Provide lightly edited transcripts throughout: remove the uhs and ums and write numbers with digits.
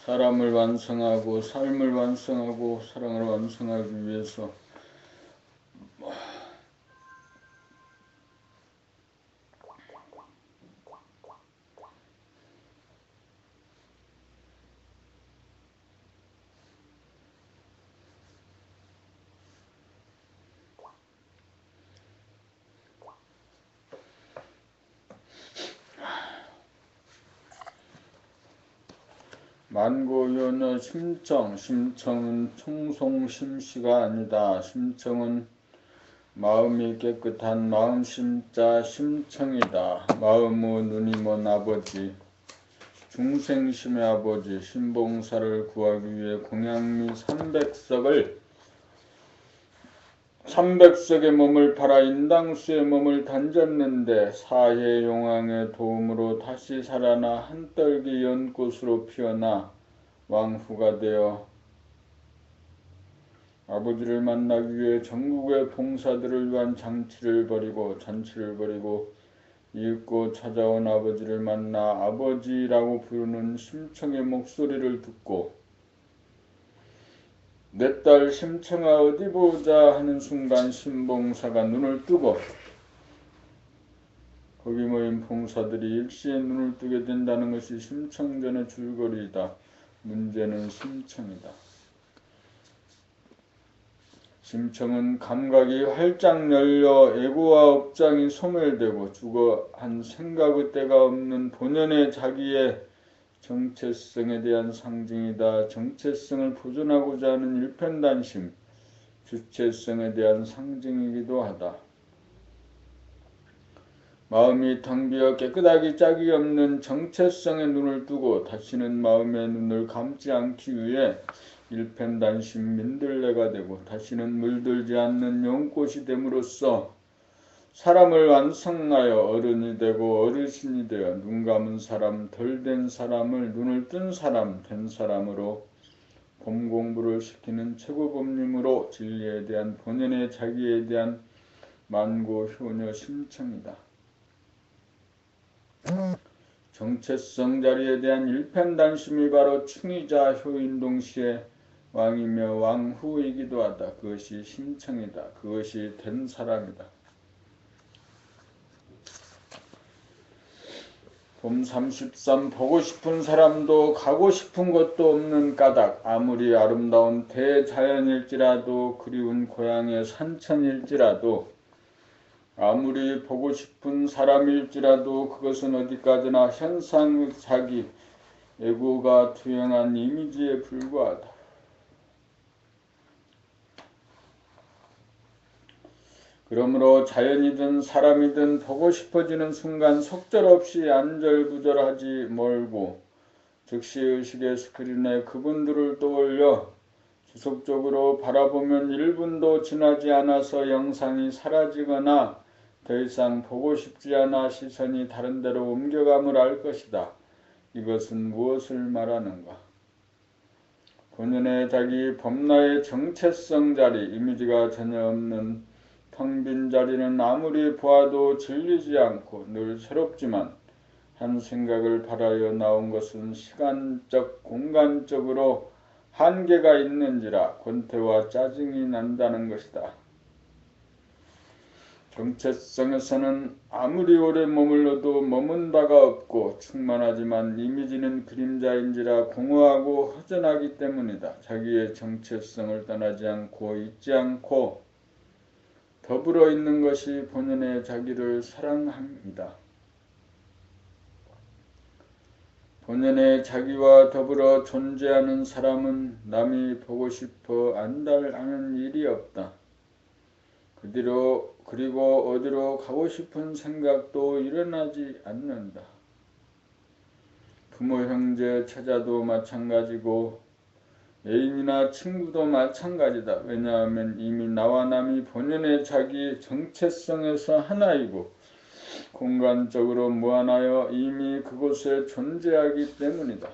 사람을 완성하고 삶을 완성하고 사랑을 완성하기 위해서 만고효녀 심청, 심청은 청송심시가 아니다. 심청은 마음이 깨끗한 마음심자 심청이다. 마음의 눈이 먼 아버지, 중생심의 아버지 신봉사를 구하기 위해 공양미 300석의 몸을 팔아 인당수의 몸을 던졌는데 사해용왕의 도움으로 다시 살아나 한떨기 연꽃으로 피어나 왕후가 되어 아버지를 만나기 위해 전국의 봉사들을 위한 잔치를 벌이고 이윽고 찾아온 아버지를 만나 아버지라고 부르는 심청의 목소리를 듣고 내 딸 심청아 어디 보자 하는 순간 신봉사가 눈을 뜨고 거기 모인 봉사들이 일시에 눈을 뜨게 된다는 것이 심청전의 줄거리이다. 문제는 심청이다. 심청은 감각이 활짝 열려 애고와 업장이 소멸되고 죽어한 생각의 때가 없는 본연의 자기의 정체성에 대한 상징이다. 정체성을 보존하고자 하는 일편단심, 주체성에 대한 상징이기도 하다. 마음이 텅 비어 깨끗하기 짝이 없는 정체성에 눈을 뜨고 다시는 마음의 눈을 감지 않기 위해 일편단심 민들레가 되고 다시는 물들지 않는 연꽃이 됨으로써 사람을 완성하여 어른이 되고 어르신이 되어 눈 감은 사람, 덜 된 사람을 눈을 뜬 사람, 된 사람으로 봄 공부를 시키는 최고법림으로 진리에 대한 본연의 자기에 대한 만고 효녀 심청이다. 정체성 자리에 대한 일편단심이 바로 충이자 효인 동시에 왕이며 왕후이기도 하다. 그것이 심청이다. 그것이 된 사람이다. 봄 33 보고 싶은 사람도 가고 싶은 곳도 없는 까닭. 아무리 아름다운 대자연일지라도 그리운 고향의 산천일지라도 아무리 보고 싶은 사람일지라도 그것은 어디까지나 현상의 자기, 에고가 투영한 이미지에 불과하다. 그러므로 자연이든 사람이든 보고 싶어지는 순간 속절없이 안절부절하지 말고 즉시 의식의 스크린에 그분들을 떠올려 지속적으로 바라보면 1분도 지나지 않아서 영상이 사라지거나 더 이상 보고 싶지 않아 시선이 다른 데로 옮겨감을 알 것이다. 이것은 무엇을 말하는가? 본연의 자기 범나의 정체성 자리, 이미지가 전혀 없는 텅 빈 자리는 아무리 보아도 질리지 않고 늘 새롭지만 한 생각을 바라여 나온 것은 시간적, 공간적으로 한계가 있는지라 권태와 짜증이 난다는 것이다. 정체성에서는 아무리 오래 머물러도 머문 바가 없고 충만하지만 이미지는 그림자인지라 공허하고 허전하기 때문이다. 자기의 정체성을 떠나지 않고 잊지 않고 더불어 있는 것이 본연의 자기를 사랑합니다. 본연의 자기와 더불어 존재하는 사람은 남이 보고 싶어 안달하는 일이 없다. 그리고 어디로 가고 싶은 생각도 일어나지 않는다. 부모, 형제, 처자도 마찬가지고 애인이나 친구도 마찬가지다. 왜냐하면 이미 나와 남이 본연의 자기 정체성에서 하나이고 공간적으로 무한하여 이미 그곳에 존재하기 때문이다.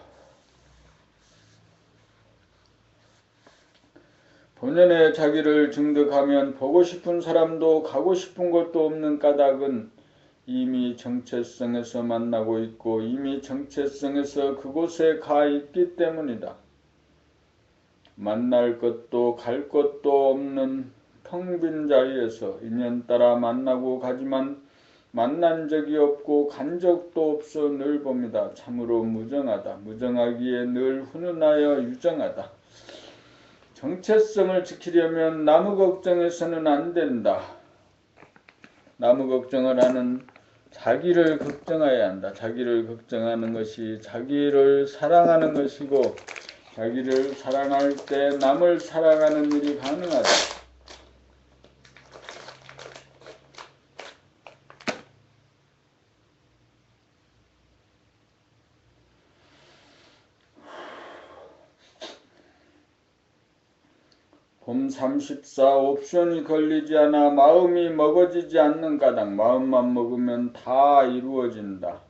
본연의 자기를 증득하면 보고 싶은 사람도 가고 싶은 곳도 없는 까닭은 이미 정체성에서 만나고 있고 이미 정체성에서 그곳에 가 있기 때문이다. 만날 것도 갈 것도 없는 텅 빈 자리에서 인연 따라 만나고 가지만 만난 적이 없고 간 적도 없어 늘 봅니다. 참으로 무정하다. 무정하기에 늘 훈훈하여 유정하다. 정체성을 지키려면 나무 걱정해서는 안 된다. 나무 걱정을 하는 자기를 걱정해야 한다. 자기를 걱정하는 것이 자기를 사랑하는 것이고 자기를 사랑할 때 남을 사랑하는 일이 가능하다. 봄 34 옵션이 걸리지 않아 마음이 먹어지지 않는 까닭 마음만 먹으면 다 이루어진다.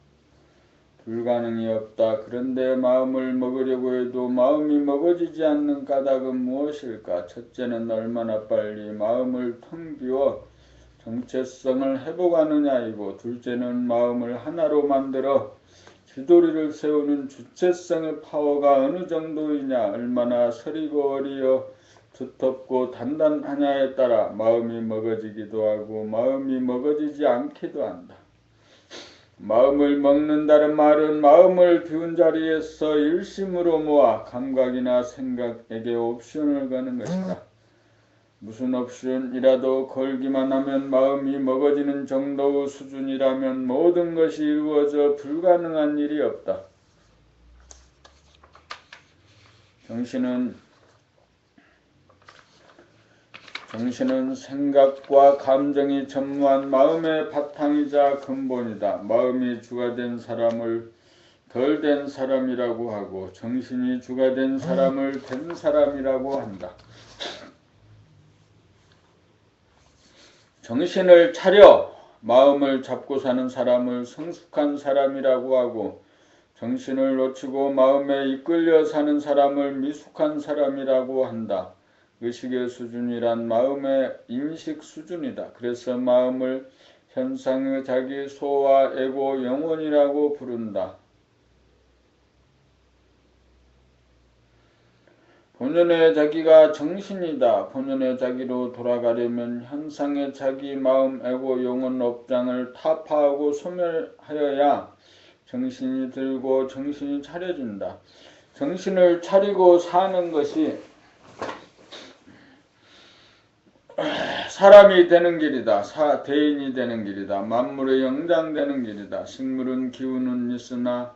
불가능이 없다. 그런데 마음을 먹으려고 해도 마음이 먹어지지 않는 까닭은 무엇일까? 첫째는 얼마나 빨리 마음을 텅 비워 정체성을 회복하느냐이고 둘째는 마음을 하나로 만들어 지도리를 세우는 주체성의 파워가 어느 정도이냐 얼마나 서리고 어리어 두텁고 단단하냐에 따라 마음이 먹어지기도 하고 마음이 먹어지지 않기도 한다. 마음을 먹는다는 말은 마음을 비운 자리에서 일심으로 모아 감각이나 생각에게 옵션을 거는 것이다. 무슨 옵션이라도 걸기만 하면 마음이 먹어지는 정도의 수준이라면 모든 것이 이루어져 불가능한 일이 없다. 정신은 생각과 감정이 전무한 마음의 바탕이자 근본이다. 마음이 주가 된 사람을 덜 된 사람이라고 하고 정신이 주가 된 사람을 된 사람이라고 한다. 정신을 차려 마음을 잡고 사는 사람을 성숙한 사람이라고 하고 정신을 놓치고 마음에 이끌려 사는 사람을 미숙한 사람이라고 한다. 의식의 수준이란 마음의 인식 수준이다. 그래서 마음을 현상의 자기, 소와 에고, 영혼이라고 부른다. 본연의 자기가 정신이다. 본연의 자기로 돌아가려면 현상의 자기, 마음, 에고, 영혼 업장을 타파하고 소멸하여야 정신이 들고 정신이 차려진다. 정신을 차리고 사는 것이 사람이 되는 길이다. 대인이 되는 길이다. 만물의 영장 되는 길이다. 식물은 기운은 있으나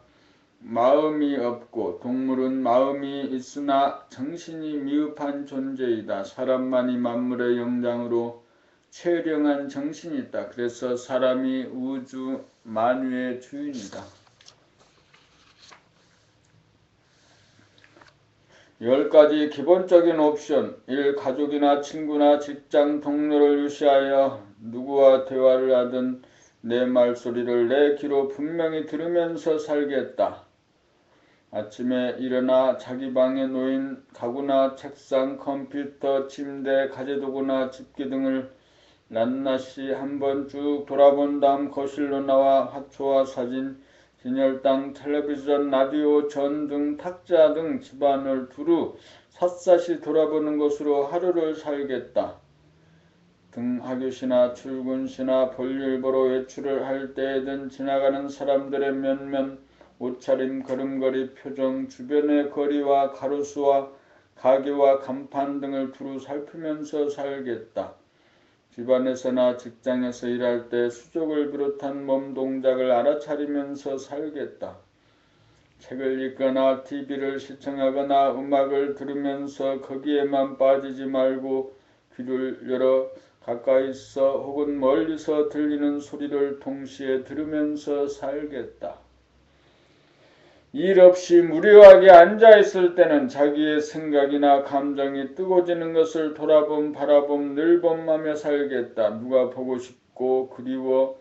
마음이 없고 동물은 마음이 있으나 정신이 미흡한 존재이다. 사람만이 만물의 영장으로 최령한 정신이 있다. 그래서 사람이 우주 만유의 주인이다. 10가지 기본적인 옵션 1. 가족이나 친구나 직장 동료를 유시하여 누구와 대화를 하든 내 말소리를 내 귀로 분명히 들으면서 살겠다. 아침에 일어나 자기 방에 놓인 가구나 책상, 컴퓨터, 침대, 가재도구나 집기 등을 낱낱이 한번 쭉 돌아본 다음 거실로 나와 화초와 사진, 진열당, 텔레비전, 라디오, 전등, 탁자 등 집안을 두루 샅샅이 돌아보는 것으로 하루를 살겠다. 등하교시나 출근시나 볼일 보러 외출을 할 때에든 지나가는 사람들의 면면, 옷차림, 걸음걸이, 표정, 주변의 거리와 가로수와 가게와 간판 등을 두루 살피면서 살겠다. 집안에서나 직장에서 일할 때 수족을 비롯한 몸 동작을 알아차리면서 살겠다. 책을 읽거나 TV를 시청하거나 음악을 들으면서 거기에만 빠지지 말고 귀를 열어 가까이서 혹은 멀리서 들리는 소리를 동시에 들으면서 살겠다. 일 없이 무료하게 앉아있을 때는 자기의 생각이나 감정이 뜨거워지는 것을 바라봄 늘 범하며 살겠다. 누가 보고 싶고 그리워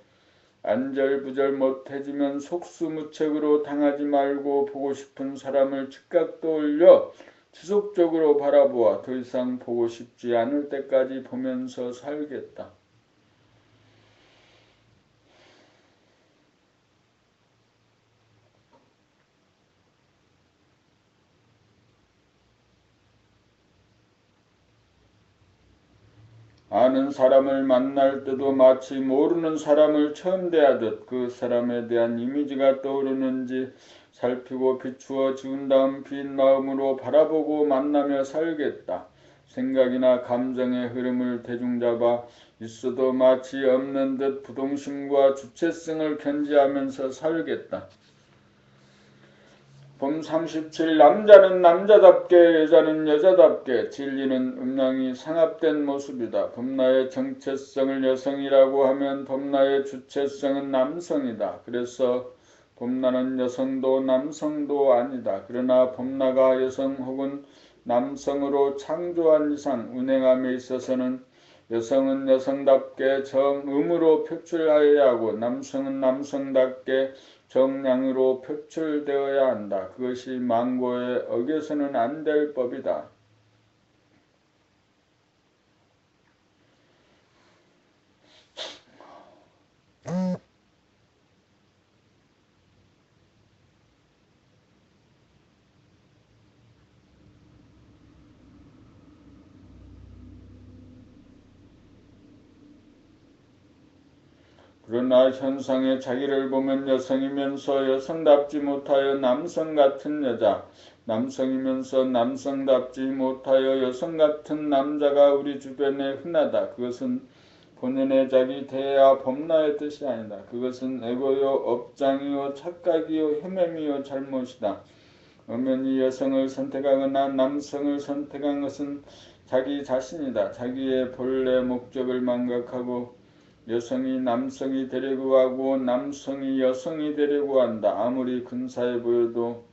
안절부절 못해지면 속수무책으로 당하지 말고 보고 싶은 사람을 즉각 떠올려 지속적으로 바라보아 더 이상 보고 싶지 않을 때까지 보면서 살겠다. 아는 사람을 만날 때도 마치 모르는 사람을 처음 대하듯 그 사람에 대한 이미지가 떠오르는지 살피고 비추어 지운 다음 빈 마음으로 바라보고 만나며 살겠다. 생각이나 감정의 흐름을 대중잡아 있어도 마치 없는 듯 부동심과 주체성을 견지하면서 살겠다. 봄 37 남자는 남자답게 여자는 여자답게 진리는 음양이 상합된 모습이다. 범나의 정체성을 여성이라고 하면 범나의 주체성은 남성이다. 그래서 범나는 여성도 남성도 아니다. 그러나 범나가 여성 혹은 남성으로 창조한 이상 운행함에 있어서는 여성은 여성답게 정음으로 표출하여야 하고 남성은 남성답게 정량으로 표출되어야 한다. 그것이 망고에 어겨서는 안 될 법이다. 그러나 현상에 자기를 보면 여성이면서 여성답지 못하여 남성 같은 여자, 남성이면서 남성답지 못하여 여성 같은 남자가 우리 주변에 흔하다. 그것은 본연의 자기 대야 범나의 뜻이 아니다. 그것은 에고요, 업장이요, 착각이요, 헤매미요, 잘못이다. 엄연히 여성을 선택하거나 남성을 선택한 것은 자기 자신이다. 자기의 본래 목적을 망각하고 여성이 남성이 되려고 하고 남성이 여성이 되려고 한다. 아무리 근사해 보여도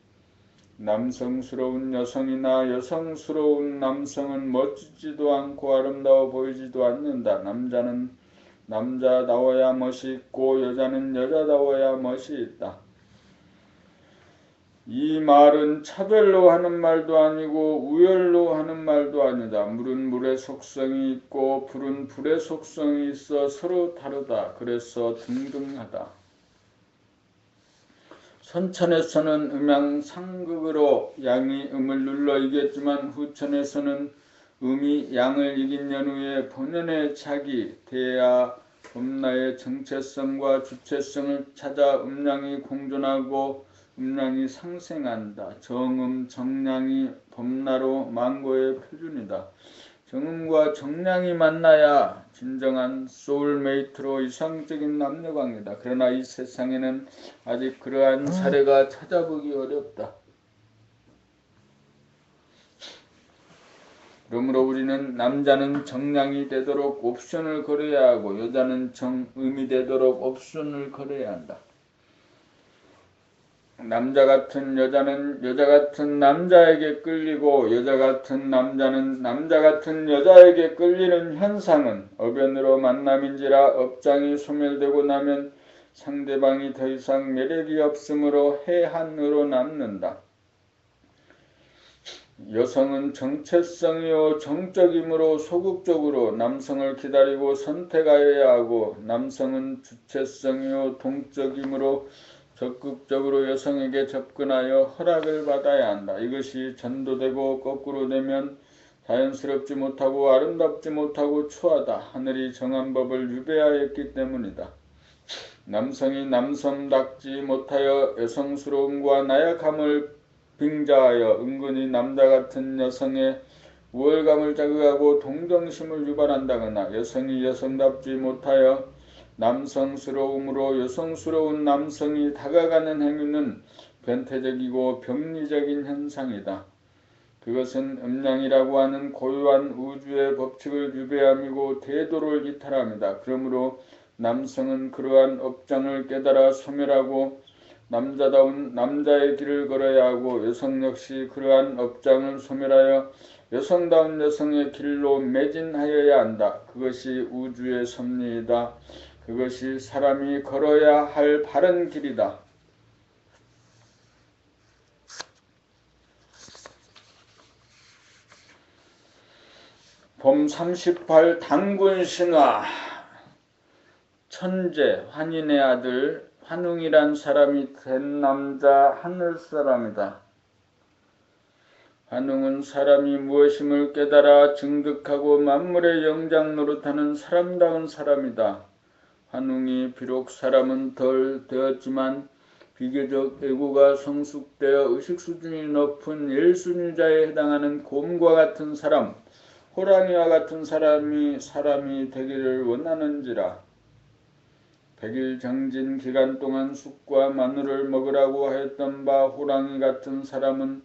남성스러운 여성이나 여성스러운 남성은 멋지지도 않고 아름다워 보이지도 않는다. 남자는 남자다워야 멋이 있고 여자는 여자다워야 멋이 있다. 이 말은 차별로 하는 말도 아니고 우열로 하는 말도 아니다. 물은 물의 속성이 있고 불은 불의 속성이 있어 서로 다르다. 그래서 등등하다. 선천에서는 음양상극으로 양이 음을 눌러 이겼지만 후천에서는 음이 양을 이긴 연후에 본연의 자기, 대야, 범나의 정체성과 주체성을 찾아 음양이 공존하고 음양이 상생한다. 정음, 정량이 범나로 망고의 표준이다. 정음과 정량이 만나야 진정한 소울메이트로 이상적인 남녀관계다. 그러나 이 세상에는 아직 그러한 사례가 찾아보기 어렵다. 그러므로 우리는 남자는 정량이 되도록 옵션을 걸어야 하고 여자는 정음이 되도록 옵션을 걸어야 한다. 남자 같은 여자는 여자 같은 남자에게 끌리고 여자 같은 남자는 남자 같은 여자에게 끌리는 현상은 어변으로 만남인지라 업장이 소멸되고 나면 상대방이 더 이상 매력이 없으므로 해한으로 남는다. 여성은 정체성이요 정적이므로 소극적으로 남성을 기다리고 선택하여야 하고 남성은 주체성이요 동적이므로 적극적으로 여성에게 접근하여 허락을 받아야 한다. 이것이 전도되고 거꾸로 되면 자연스럽지 못하고 아름답지 못하고 추하다. 하늘이 정한 법을 유배하였기 때문이다. 남성이 남성답지 못하여 여성스러움과 나약함을 빙자하여 은근히 남자 같은 여성의 우월감을 자극하고 동정심을 유발한다거나 여성이 여성답지 못하여 남성스러움으로 여성스러운 남성이 다가가는 행위는 변태적이고 병리적인 현상이다. 그것은 음양이라고 하는 고유한 우주의 법칙을 유배함이고 대도를 이탈함이다. 그러므로 남성은 그러한 업장을 깨달아 소멸하고 남자다운 남자의 길을 걸어야 하고 여성 역시 그러한 업장을 소멸하여 여성다운 여성의 길로 매진하여야 한다. 그것이 우주의 섭리이다. 그것이 사람이 걸어야 할 바른 길이다. 봄 38 당군신화. 천재 환인의 아들 환웅이란 사람이 된 남자 하늘사람이다. 환웅은 사람이 무엇임을 깨달아 증득하고 만물의 영장 노릇하는 사람다운 사람이다. 환웅이 비록 사람은 덜 되었지만 비교적 애고가 성숙되어 의식 수준이 높은 일순위자에 해당하는 곰과 같은 사람, 호랑이와 같은 사람이 되기를 원하는지라. 100일 정진 기간 동안 쑥과 마늘을 먹으라고 하였던 바 호랑이 같은 사람은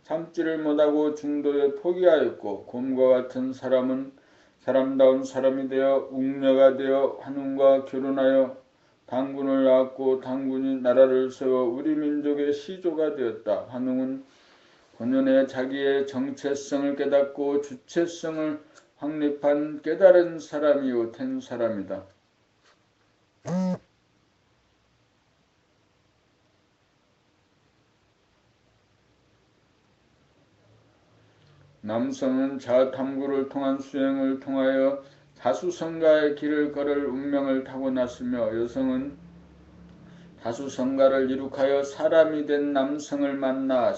참지를 못하고 중도에 포기하였고, 곰과 같은 사람은 사람다운 사람이 되어 웅녀가 되어 환웅과 결혼하여 당군을 낳았고, 당군이 나라를 세워 우리 민족의 시조가 되었다. 환웅은 본연의 자기의 정체성을 깨닫고 주체성을 확립한 깨달은 사람이요 된 사람이다. 남성은 자아탐구를 통한 수행을 통하여 다수성가의 길을 걸을 운명을 타고났으며, 여성은 다수성가를 이룩하여 사람이 된 남성을 만나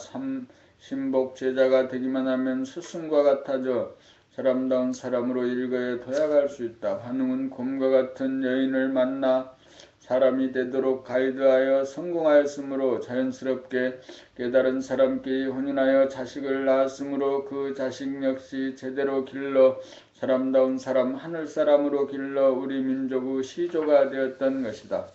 신복 제자가 되기만 하면 스승과 같아져 사람다운 사람으로 일거에 도약할 수 있다. 환웅은 곰과 같은 여인을 만나 사람이 되도록 가이드하여 성공하였으므로 자연스럽게 깨달은 사람끼리 혼인하여 자식을 낳았으므로 그 자식 역시 제대로 길러 사람다운 사람, 하늘사람으로 길러 우리 민족의 시조가 되었던 것이다.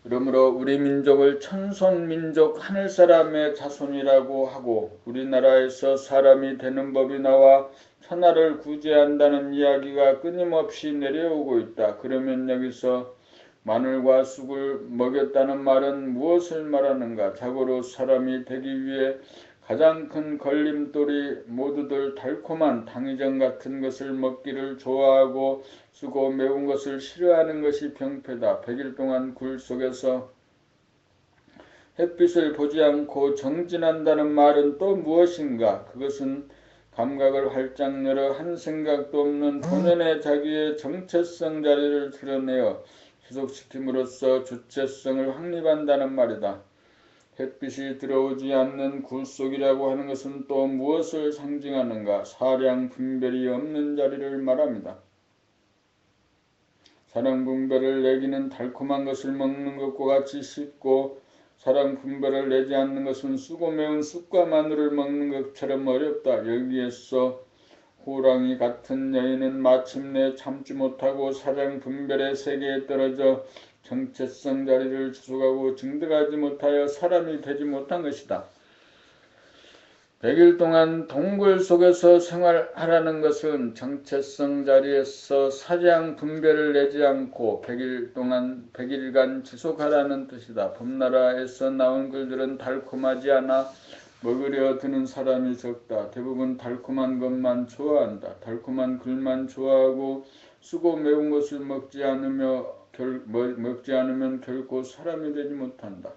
그러므로 우리 민족을 천손민족 하늘사람의 자손이라고 하고, 우리나라에서 사람이 되는 법이 나와 천하를 구제한다는 이야기가 끊임없이 내려오고 있다. 그러면 여기서 마늘과 쑥을 먹였다는 말은 무엇을 말하는가? 자고로 사람이 되기 위해 가장 큰 걸림돌이 모두들 달콤한 당이정 같은 것을 먹기를 좋아하고 쓰고 매운 것을 싫어하는 것이 병폐다. 100일 동안 굴 속에서 햇빛을 보지 않고 정진한다는 말은 또 무엇인가? 그것은 감각을 활짝 열어 한 생각도 없는 본연의 자기의 정체성 자리를 드러내어 지속시킴으로써 주체성을 확립한다는 말이다. 햇빛이 들어오지 않는 굴 속이라고 하는 것은 또 무엇을 상징하는가? 사량 분별이 없는 자리를 말합니다. 사량 분별을 내기는 달콤한 것을 먹는 것과 같이 쉽고, 사량 분별을 내지 않는 것은 쓰고 매운 쑥과 마늘을 먹는 것처럼 어렵다. 여기에서 호랑이 같은 여인은 마침내 참지 못하고 사량 분별의 세계에 떨어져 정체성 자리를 지속하고 증득하지 못하여 사람이 되지 못한 것이다. 100일 동안 동굴 속에서 생활하라는 것은 정체성 자리에서 사량 분별을 내지 않고 100일간 지속하라는 뜻이다. 봄나라에서 나온 글들은 달콤하지 않아 먹으려 드는 사람이 적다. 대부분 달콤한 것만 좋아한다. 달콤한 글만 좋아하고 쓰고 매운 것을 먹지 않으면 결코 사람이 되지 못한다.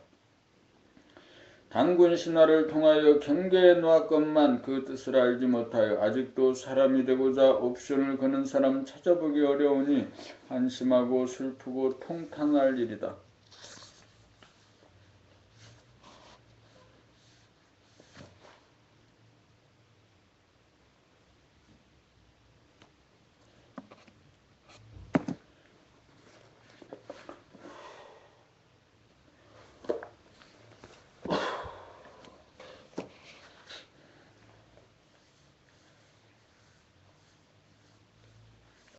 당군 신화를 통하여 경계해 놓았건만 그 뜻을 알지 못하여 아직도 사람이 되고자 옵션을 거는 사람 찾아보기 어려우니 한심하고 슬프고 통탄할 일이다.